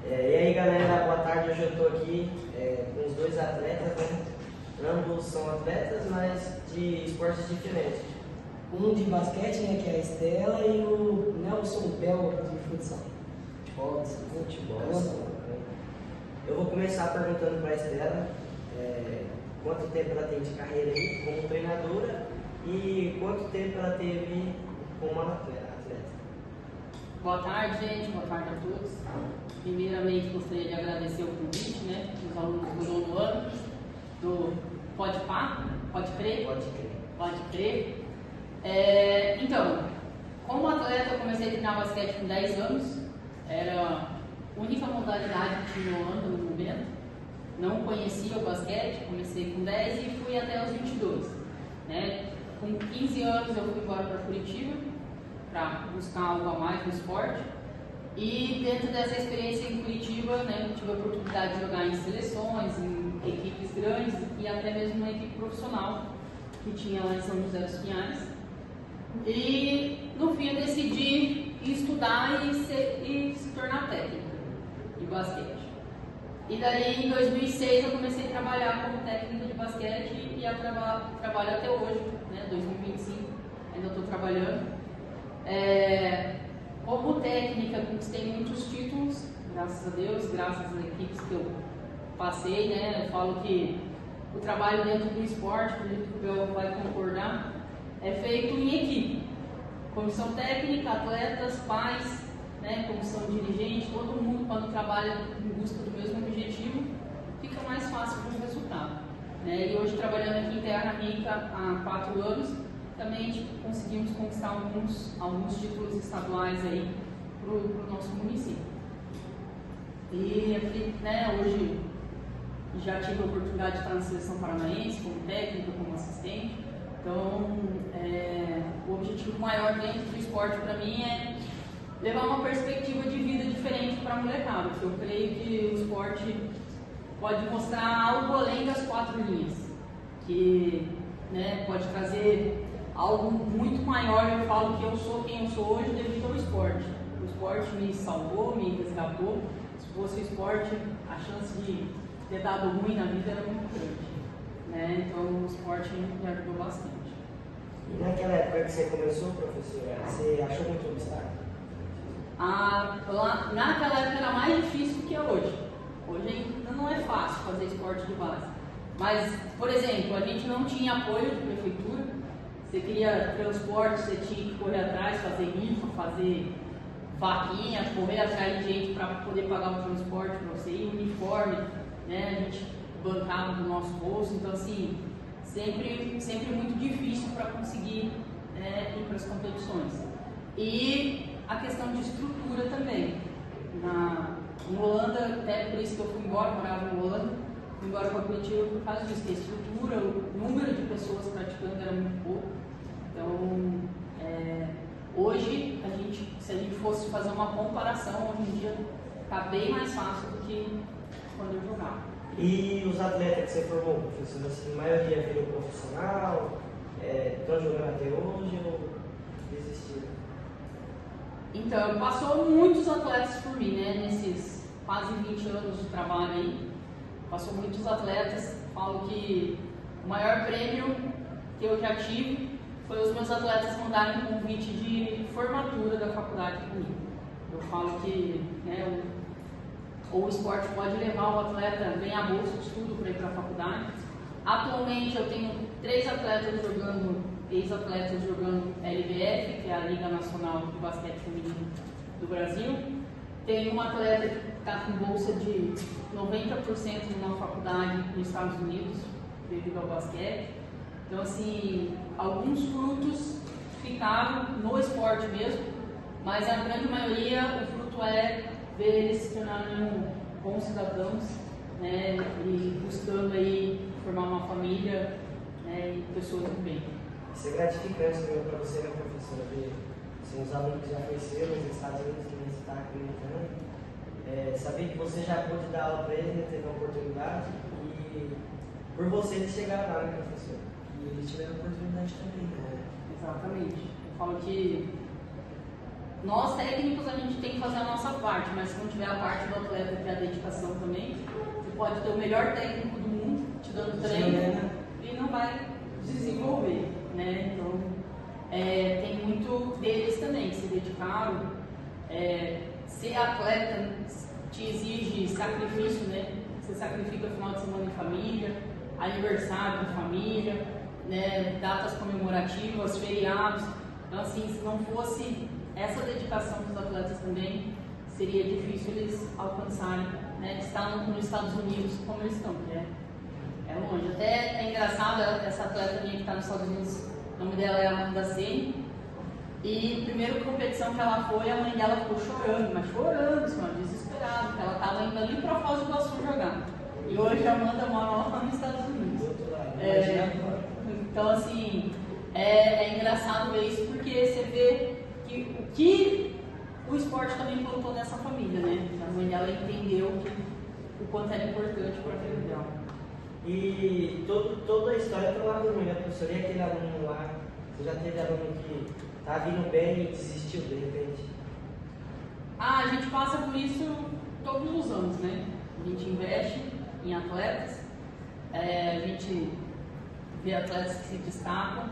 E aí galera, boa tarde. Hoje eu estou aqui com os dois atletas, né? Ambos são atletas, mas de esportes diferentes. Um de basquete, né, que é a Estela, e o Nelson Bel de futsal. Futebol. Eu vou começar perguntando para a Estela quanto tempo ela tem de carreira aí como treinadora e quanto tempo ela teve como atleta. Boa tarde, gente. Boa tarde a todos. Primeiramente, gostaria de agradecer o convite, né, dos alunos do nono ano, do Pode Pá, Pode Crer? Pode crer. Pode Crer. Então, como atleta, eu comecei a treinar basquete com 10 anos. Era a única modalidade que tinha no Holanda no momento. Não conhecia o basquete, comecei com 10 e fui até os 22. Né? Com 15 anos, eu fui embora para Curitiba para buscar algo a mais no esporte. E dentro dessa experiência em Curitiba, né, eu tive a oportunidade de jogar em seleções, em equipes grandes e até mesmo uma equipe profissional que tinha lá em São José dos Pinhais. E no fim eu decidi estudar e se tornar técnica de basquete. E daí em 2006 eu comecei a trabalhar como técnica de basquete e trabalho até hoje, né, 2025, ainda estou trabalhando. Como técnica, conquistei muitos títulos, graças a Deus, graças às equipes que eu passei, né? Eu falo que o trabalho dentro do esporte, acredito que o Bel vai concordar, é feito em equipe. Comissão técnica, atletas, pais, né? Comissão dirigente, todo mundo quando trabalha em busca do mesmo objetivo, fica mais fácil com o resultado. Né? E hoje trabalhando aqui em Terra Rica há 4 anos, também conseguimos conquistar alguns títulos estaduais aí para o nosso município. E né, hoje já tive a oportunidade de estar na seleção paranaense como técnica, como assistente. Então, o objetivo maior dentro do esporte para mim é levar uma perspectiva de vida diferente para a molecada, porque eu creio que o esporte pode mostrar algo além das 4 linhas, que né, pode trazer algo muito maior. Eu falo que eu sou quem eu sou hoje devido ao esporte. O esporte me salvou, me resgatou. Se fosse o esporte, a chance de ter dado ruim na vida era muito grande. Né? Então o esporte me ajudou bastante. E naquela época que você começou, professora, você achou muito obstáculo? Naquela época era mais difícil que é hoje. Hoje ainda não é fácil fazer esporte de base. Mas, por exemplo, a gente não tinha apoio de prefeitura. Você queria transporte, você tinha que correr atrás, fazer rifa, fazer vaquinha, correr atrás de gente para poder pagar o transporte para você ir, uniforme, né? A gente bancava do nosso bolso, então assim, sempre muito difícil para conseguir ir para as competições. E a questão de estrutura também. Em Holanda, até por isso que eu fui embora, morava em Holanda, fui embora para Curitiba por causa disso, que a estrutura, o número de pessoas praticando era muito pouco. Então, hoje, se a gente fosse fazer uma comparação, hoje em dia está bem mais fácil do que quando eu jogava. E os atletas que você formou, professor, assim, a maioria virou profissional, estão jogando até hoje ou desistiram? Então, passou muitos atletas por mim, né? Nesses quase 20 anos de trabalho aí, passou muitos atletas. Falo que o maior prêmio que eu já tive foi os meus atletas mandarem um convite de formatura da faculdade comigo. Eu falo que né, o esporte pode levar o atleta bem a bolsa de estudo para ir para a faculdade. Atualmente eu tenho 3 atletas jogando, ex-atletas jogando LBF, que é a Liga Nacional de Basquete Feminino do Brasil. Tenho um atleta que está com bolsa de 90% numa faculdade nos Estados Unidos, devido ao basquete. Então, assim, alguns frutos ficaram no esporte mesmo, mas a grande maioria, o fruto é ver eles se tornarem bons cidadãos, né, e buscando aí formar uma família, né, e pessoas do bem. Isso é gratificante também para você, né, professora, ver assim, os alunos que já conheceram nos Estados Unidos, que você está acreditando, saber que você já pôde dar aula para eles, né, teve a oportunidade, e por você eles chegaram lá, né, professora? E eles tiveram a oportunidade também, né? Exatamente. Eu falo que nós técnicos a gente tem que fazer a nossa parte, mas se não tiver a parte do atleta, que é a dedicação também, você pode ter o melhor técnico do mundo te dando treino e não vai desenvolver, né? Então, tem muito deles também que se dedicaram. Ser atleta te exige sacrifício, né? Você sacrifica o final de semana em família, aniversário em família, né? Datas comemorativas, feriados. Então, assim, se não fosse essa dedicação dos atletas também, seria difícil eles alcançarem, né? Estar nos Estados Unidos como eles estão, né? É longe. Até é engraçado, essa atleta minha que está nos Estados Unidos, o nome dela é Amanda Sene, e a primeira competição que ela foi, a mãe dela ficou chorando, mas chorando, assim, desesperada, porque ela estava indo ali para Foz do Iguaçu jogar. E hoje a Amanda mora lá nos Estados Unidos. Então, assim, é engraçado ver isso, porque você vê que o esporte também plantou nessa família, né? A mãe dela entendeu o quanto era importante para a filha dela. E toda a história está lá dormindo, né, professor? E aquele aluno lá, você já teve aluno que tá vindo bem e desistiu de repente? A gente passa por isso todos os anos, né? A gente investe em atletas, a gente vê atletas que se destacam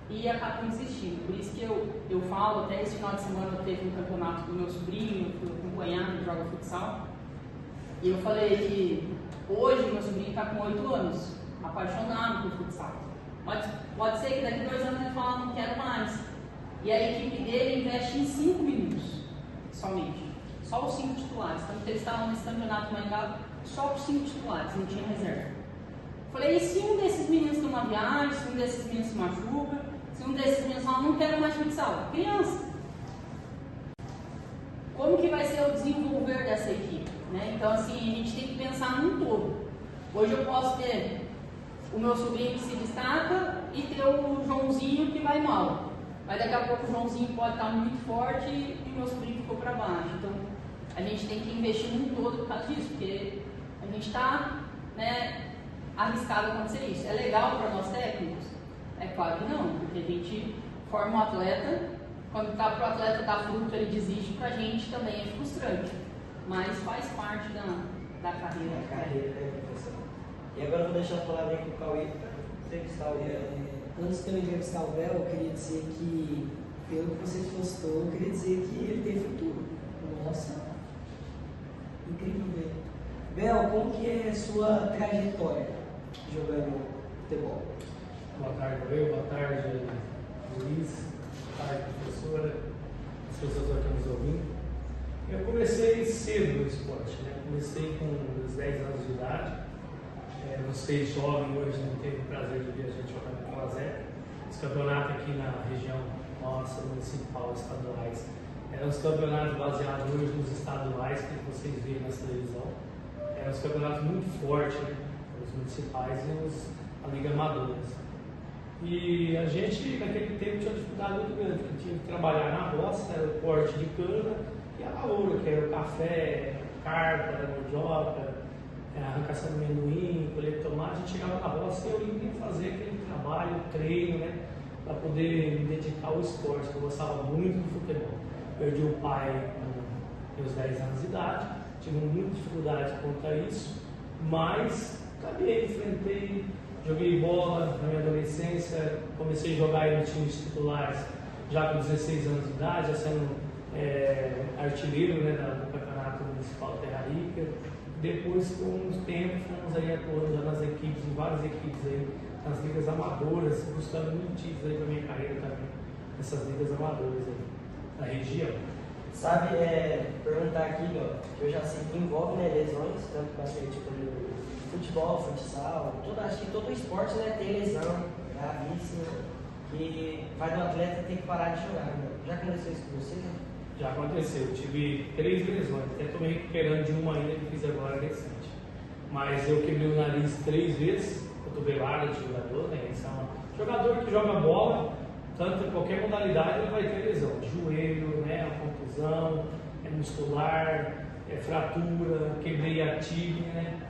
e acabam insistindo. Por isso que eu falo, até esse final de semana teve um campeonato do meu sobrinho, eu fui acompanhar, ele joga futsal, e eu falei que hoje meu sobrinho está com 8 anos, apaixonado por futsal. Pode ser que daqui a 2 anos ele fala, não quero mais. E a equipe dele investe em 5 meninos, somente. Só os 5 titulares. Tanto que eles estavam nesse campeonato Maringá, só os 5 titulares, não tinha reserva. Falei, e se um desses meninos tem uma viagem, se um desses meninos se machuca, se um desses meninos fala, não quero mais futsal? Criança. Como que vai ser o desenvolver dessa equipe? Né? Então, assim, a gente tem que pensar num todo. Hoje eu posso ter o meu sobrinho que se destaca e ter o Joãozinho que vai mal. Mas daqui a pouco o Joãozinho pode estar muito forte e o meu sobrinho ficou para baixo. Então, a gente tem que investir num todo por causa disso, porque a gente está, né, arriscado a acontecer isso. É legal para nós técnicos? É claro que não, porque a gente forma um atleta, quando para o atleta dar fruto ele desiste, para a gente também é frustrante, mas faz parte da carreira. Da carreira, né, professor? E agora eu vou deixar a palavra aqui para o Cauê, para entrevistar o Léo. Antes de eu entrevistar o Bel, eu queria dizer que, pelo que você postou, eu queria dizer que ele tem futuro. Nossa, incrível ver. Bel, como que é a sua trajetória jogando futebol? Boa tarde, Will. Boa tarde, Luiz. Boa tarde, professora. As pessoas que estão nos ouvindo. Eu comecei cedo no esporte, né? Comecei com uns 10 anos de idade. Vocês jovens hoje não teve o prazer de ver a gente jogar no Calazé. Os campeonatos aqui na região nossa, municipal, estaduais, eram os campeonatos baseados hoje nos estaduais que vocês veem na televisão. Eram os campeonatos muito fortes, né? Os municipais e a Liga Amadoras. E a gente, naquele tempo, tinha uma dificuldade muito grande, porque tinha que trabalhar na roça, era o corte de cana e a lavoura, que era o café, a carpa, a mandioca, a arrancação do amendoim, colher tomate. A gente chegava na roça e eu ia fazer aquele trabalho, treino, né, para poder me dedicar ao esporte, porque eu gostava muito do futebol. Perdi o pai com meus 10 anos de idade, tive muita dificuldade quanto a isso, mas caminhei, enfrentei. Joguei bola na minha adolescência, comecei a jogar aí no time titulares já com 16 anos de idade, já sendo artilheiro, né, do Campeonato Municipal Terra Rica. Depois, com um tempo, fomos aí atuando nas equipes, em várias equipes aí, nas ligas amadoras, buscando muito títulos aí para minha carreira também, nessas ligas amadoras aí, da região. Sabe, perguntar aqui, ó, que eu já sei que envolve, né, lesões, tanto basquete como futebol, futsal, acho que todo esporte, né, tem lesão gravíssima, que faz o atleta ter que parar de jogar. Né? Já aconteceu isso com você? Né? Já aconteceu, eu tive 3 lesões, até estou me recuperando de uma ainda que fiz agora recente. Mas eu quebrei o nariz 3 vezes, cotovelada de jogador, né? Esse é um jogador que joga bola, tanto em qualquer modalidade ele vai ter lesão, de joelho, né, a contusão, muscular, fratura, quebrei a tíbia, né?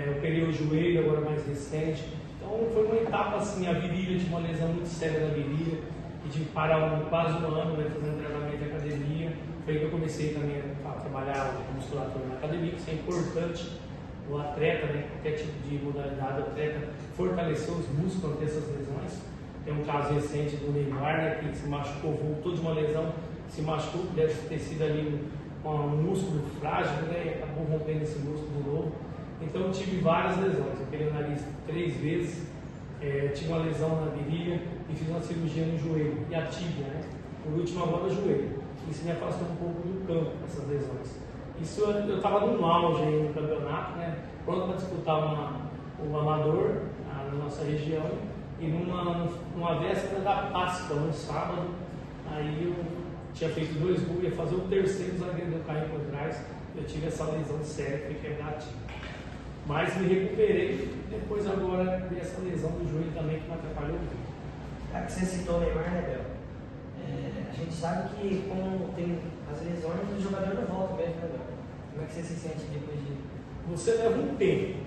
Eu peguei o joelho agora mais recente. Então foi uma etapa assim, a virilha, tinha uma lesão muito séria na virilha. e tive que parar quase um ano, né, fazendo treinamento de academia. Foi aí que eu comecei também a trabalhar a musculatura na academia, que isso é importante. O atleta, né, qualquer tipo de modalidade, o atleta fortaleceu os músculos para ter essas lesões. Tem um caso recente do Neymar, né, que se machucou, voltou de uma lesão, se machucou, deve ter sido ali um músculo frágil, né, e acabou rompendo esse músculo de novo. Então eu tive várias lesões, eu operei o nariz 3 vezes, tive uma lesão na virilha e fiz uma cirurgia no joelho e a tíbia, né? Por último agora o joelho. Isso me afastou um pouco do campo, essas lesões. Isso eu estava num auge aí no campeonato, né? Pronto para disputar o amador na nossa região. E numa véspera da Páscoa, no sábado, aí eu tinha feito 2 gols, ia fazer o terceiro, o zagueiro deu carrinho por trás. Eu tive essa lesão séria, fui quebrar a tíbia. Mas me recuperei, depois agora dessa lesão do joelho também que me atrapalhou muito. Já que você citou o Neymar, né, Bel? A gente sabe que como tem as lesões, o jogador não volta mesmo, né, Bel? Como é que você se sente depois de... Você leva um tempo,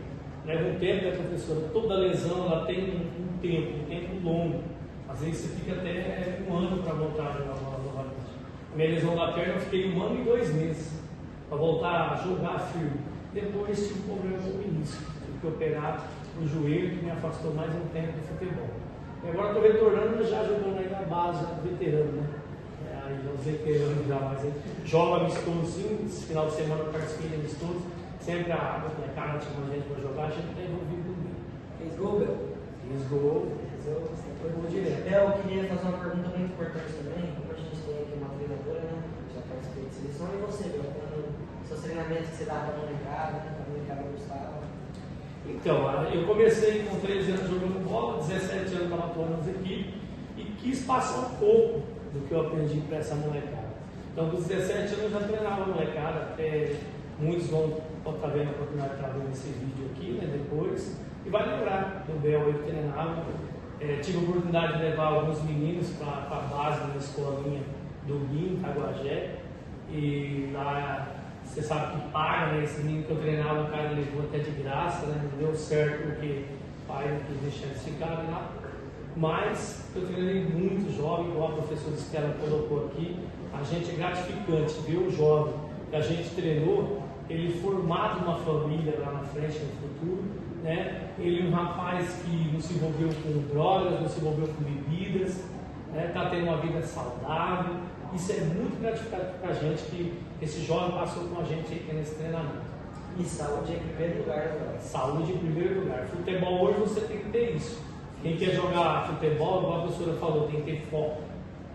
né, professora? Toda lesão ela tem um tempo longo. Às vezes você fica até 1 ano para voltar a jogar bola novamente. A minha lesão da perna eu fiquei 1 ano e 2 meses para voltar a jogar firme. Depois tive um problema no início, tive que operar o joelho, que me afastou mais um tempo do futebol. E agora estou retornando já jogando aí na base, já veterano, né? Aí já os veteranos já mais aí. Joga amistoso sim, esse final de semana eu participei de amistoso, sempre a água, né? Cara, tinha gente para jogar, a gente está envolvido comigo. Fez gol, Bel? Fiz gol, foi gol direto. Bel, eu queria fazer uma pergunta muito importante também, como a gente tem aqui uma treinadora, né? Já participei de seleção, e você, Bel, quando seus treinamentos que você dá para a molecada, né? Para a molecada gostava? Então, eu comecei com 13 anos jogando bola, 17 anos estava atuando nas equipes e quis passar um pouco do que eu aprendi para essa molecada. Então, com 17 anos eu já treinava a molecada, até muitos vão estar vendo a oportunidade de estar vendo esse vídeo aqui, né, depois, e vai lembrar do Bel aí que treinava. Tive a oportunidade de levar alguns meninos para a base da escolinha do BIM, Itaguajé, e lá você sabe que paga, né? Esse menino que eu treinava, o cara levou até de graça, né? Não deu certo porque o pai não quis deixar eles ficarem lá. Mas eu treinei muito jovem, igual a professora Estela colocou aqui. A gente é gratificante ver o jovem que a gente treinou, ele formado numa família lá na frente, no futuro, né? Ele é um rapaz que não se envolveu com drogas, não se envolveu com bebidas, né? Tá tendo uma vida saudável. Isso é muito gratificante para a gente que esse jovem passou com a gente aqui nesse treinamento. E saúde em primeiro lugar, né? Saúde em primeiro lugar. Futebol hoje você tem que ter isso. Quem quer jogar futebol, igual a professora falou, tem que ter foco.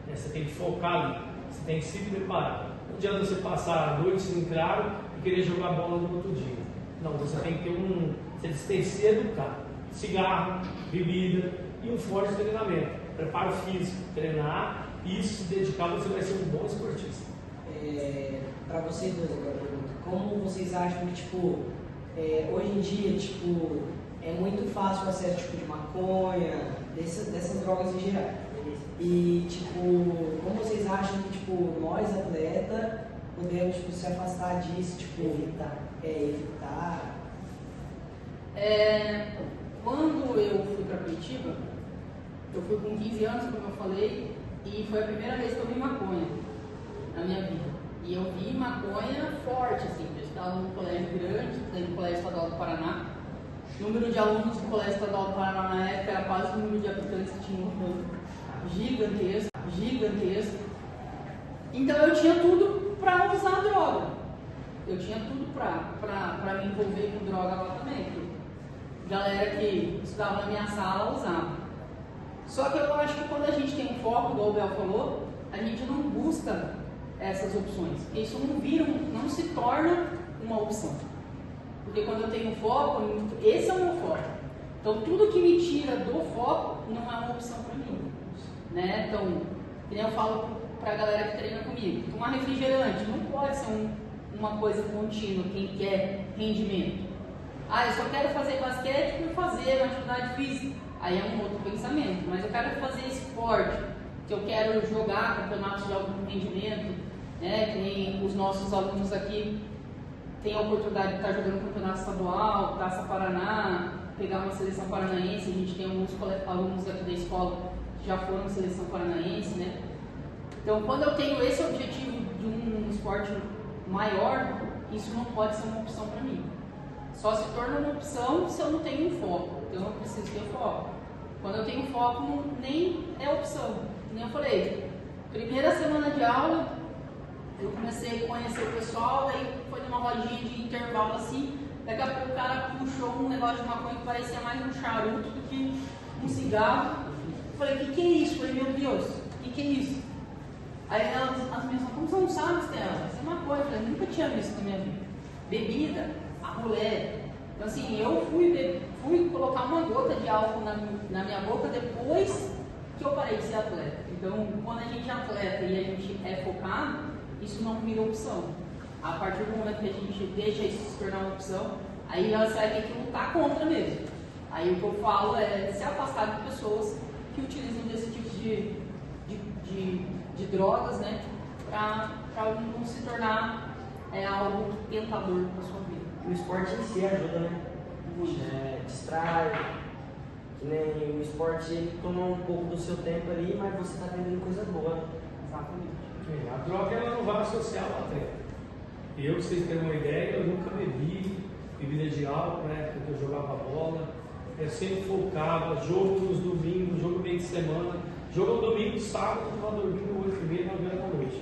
Né? Você tem que focar ali. Você tem que se preparar. Não adianta você passar a noite em claro e querer jogar bola no outro dia. Não, você tem que ter você tem que se educar. Cigarro, bebida e um forte treinamento. Preparo físico, treinar. E se dedicar, você vai ser um bom esportista. Para vocês dois agora, pergunta, como vocês acham que, tipo, hoje em dia, tipo, é muito fácil o acesso, tipo, de maconha, dessas drogas em geral? E, tipo, como vocês acham que, tipo, nós, atletas, podemos, tipo, se afastar disso, tipo, evitar? Quando eu fui para Curitiba, eu fui com 15 anos, como eu falei, e foi a primeira vez que eu vi maconha na minha vida. E eu vi maconha forte, assim, eu estava num colégio grande, no Colégio Estadual do Paraná. O número de alunos do Colégio Estadual do Paraná na época era quase o número de habitantes que tinha no mundo. Gigantesco. Então eu tinha tudo para usar droga. Eu tinha tudo para me envolver com droga lá também. Galera que estudava na minha sala usava. Só que eu acho que quando a gente tem um foco, igual o Bel falou, a gente não busca essas opções. Porque isso não se torna uma opção. Porque quando eu tenho foco, esse é o meu foco. Então tudo que me tira do foco não é uma opção para mim. Né? Então, como eu falo para a galera que treina comigo, tomar refrigerante não pode ser uma coisa contínua, quem quer rendimento. Eu só quero fazer basquete por fazer uma atividade física. Aí é um outro pensamento, mas eu quero fazer esporte, que eu quero jogar campeonatos de alto rendimento, né? Que nem os nossos alunos aqui têm a oportunidade de estar jogando campeonato estadual, Taça Paraná, pegar uma seleção paranaense. A gente tem alguns alunos aqui da escola já foram na seleção paranaense, né? Então, quando eu tenho esse objetivo de um esporte maior, isso não pode ser uma opção para mim. Só se torna uma opção se eu não tenho um foco. Então, eu preciso ter foco. Quando eu tenho foco, nem é opção. Nem eu falei, primeira semana de aula, eu comecei a conhecer o pessoal, aí foi numa rodinha de intervalo assim, daqui a pouco o cara puxou um negócio de maconha que parecia mais um charuto do que um cigarro. Eu falei, o que é isso? Eu falei, meu Deus, o que é isso? Aí as minhas falam, como você não sabe, Stella? Isso é maconha. Eu falei, nunca tinha visto na minha vida. Bebida, a mulher. Então assim, eu fui colocar uma gota de álcool na minha boca depois que eu parei de ser atleta. Então, quando a gente é atleta e a gente é focado, isso não vira opção. A partir do momento que a gente deixa isso se tornar uma opção, aí você vai ter que lutar contra mesmo. Aí o que eu falo é se afastar de pessoas que utilizam desse tipo de drogas, né, para não se tornar algo tentador para sua vida. O esporte em si ajuda, né? Distrai, que nem o esporte ele toma um pouco do seu tempo ali, mas você está aprendendo coisa boa. Exatamente. A droga ela não vai associar ao atleta. Eu, pra vocês terem uma ideia, eu nunca bebi bebida de álcool, né? Porque eu jogava bola. Eu sempre focava, jogo nos domingos, jogo meio de semana. Jogo no domingo, sábado, eu estava dormindo 8h30, 9h da noite.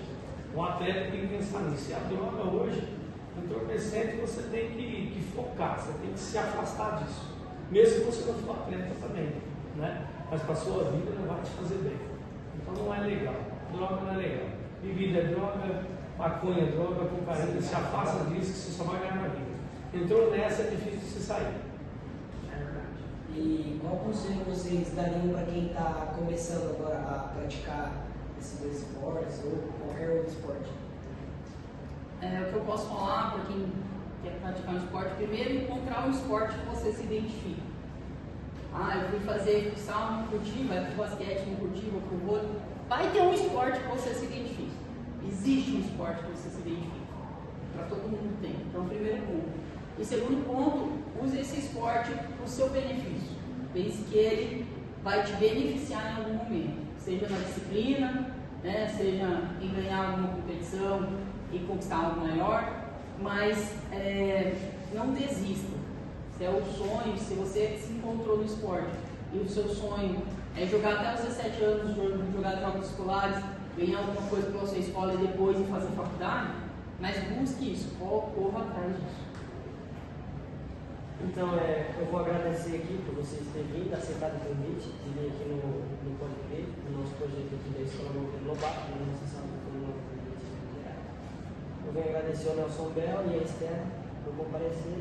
Um atleta tem que pensar nisso. E a droga hoje, no entorpecente, você tem que focar, você tem que se afastar disso. Mesmo que você não for atleta também, né? Mas para a sua vida não vai te fazer bem. Então não é legal. Droga não é legal. Bebida é droga, maconha é droga, cocaína, se afasta disso que você só vai ganhar na vida. Entrou nessa, é difícil de se sair. É verdade. E qual conselho vocês dariam para quem está começando agora a praticar esses dois esportes ou qualquer outro esporte? O que eu posso falar para quem quer praticar um esporte, primeiro encontrar um esporte que você se identifica. Eu fui fazer futsal, não curti, vai pro basquete, não curti, vou pro vôlei. Vai ter um esporte que você se identifica. Existe um esporte que você se identifica. Para todo mundo tem. Então, primeiro ponto. E segundo ponto, use esse esporte para o seu benefício. Pense que ele vai te beneficiar em algum momento. Seja na disciplina, né, seja em ganhar alguma competição e conquistar algo maior. Mas não desista. Se é o sonho, se você se encontrou no esporte e o seu sonho é jogar até os 17 anos, jogar jogos escolares, ganhar alguma coisa pela sua escola e depois ir fazer faculdade, mas busque isso, corra atrás disso. Então, eu vou agradecer aqui por vocês terem vindo, aceitado o convite de vir aqui no Pode Crer, no nosso projeto aqui da Escola Louca Global, na nossa sala de convite. Eu venho agradecer ao Nelson Bel e a Esther por comparecer.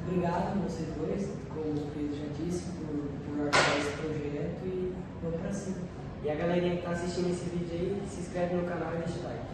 Obrigado a vocês dois, como o Pedro já disse, por ajudar esse projeto e vamos para cima. E a galerinha que está assistindo esse vídeo aí, se inscreve no canal e deixa o like.